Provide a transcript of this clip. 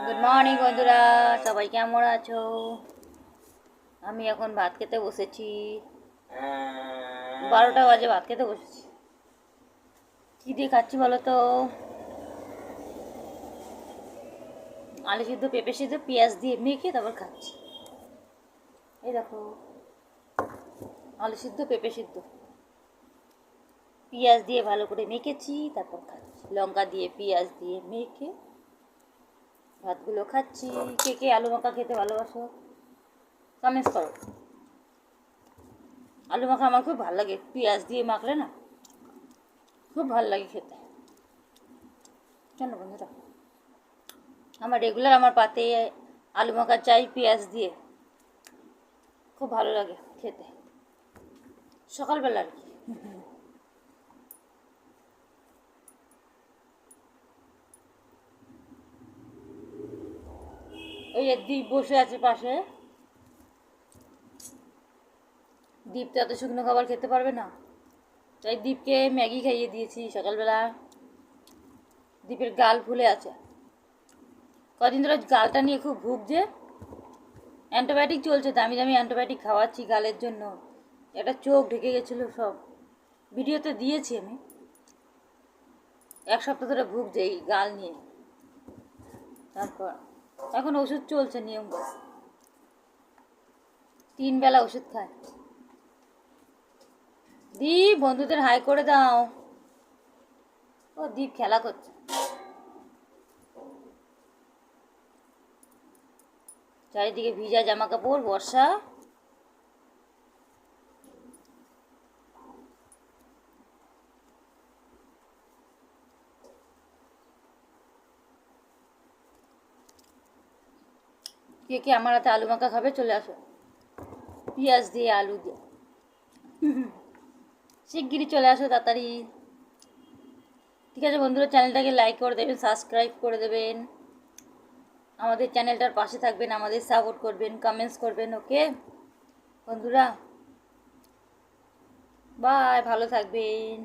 Good morning বন্ধুরা, সবাই কেমন আছো? আমি এখন ভাত খেতে বসেছি। 12টা বাজে ভাত খেতে বসেছি। কী দিয়ে খাচ্ছি বলো তো? আলু সিদ্ধ, পেঁপে সিদ্ধ, পেঁয়াজ দিয়ে মেখে তারপর খাচ্ছি। এই দেখো, আলু সিদ্ধ, পেঁপে সিদ্ধ, পেঁয়াজ দিয়ে ভালো করে মেখেছি, তারপর খাচ্ছি। লঙ্কা দিয়ে পেঁয়াজ দিয়ে মেখে ভাতগুলো খাচ্ছি। কে কে আলু মাখা খেতে ভালোবাসো কমেন্টস করো। আলু মাখা আমার খুব ভালো লাগে, পেঁয়াজ দিয়ে মাখলে না খুব ভালো লাগে খেতে। কেন বন্ধুরা, আমার রেগুলার আমার পাতে আলু মাখা চাই পেঁয়াজ দিয়ে, খুব ভালো লাগে খেতে, সকালবেলা আর কি। ওই যে দ্বীপ বসে আছে পাশে, দ্বীপ তো এত শুকনো খাবার খেতে পারবে না, তাই দ্বীপকে ম্যাগি খাইয়ে দিয়েছি সকালবেলা। দ্বীপের গাল ফুলে আছে, কদিন ধরে গালটা নিয়ে খুব ভুগছে। অ্যান্টিবায়োটিক চলছে, দামি দামি অ্যান্টিবায়োটিক খাওয়াচ্ছি গালের জন্য। একটা চোখ ঢেকে গেছিলো, সব ভিডিওতে দিয়েছি আমি। 1 সপ্তাহ ধরে ভুগছে এই গাল নিয়ে। তারপর এখন ওষুধ চলছে নিয়ম করে, 3 বেলা ওষুধ খায়। দীপ, বন্ধুদের হাই করে দাও। ও দীপ খেলা করছে। চারিদিকে ভিজা জামা কাপড়, বর্ষা। কে কে আমার হাতে আলু মাখা খাবে চলে আসো, পেঁয়াজ দিয়ে আলু দিয়ে। শিগগিরই চলে আসো তাড়াতাড়ি। ঠিক আছে বন্ধুরা, চ্যানেলটাকে লাইক করে দেবেন, সাবস্ক্রাইব করে দেবেন, আমাদের চ্যানেলটার পাশে থাকবেন, আমাদের সাপোর্ট করবেন, কমেন্টস করবেন। ওকে বন্ধুরা, বাই, ভালো থাকবেন।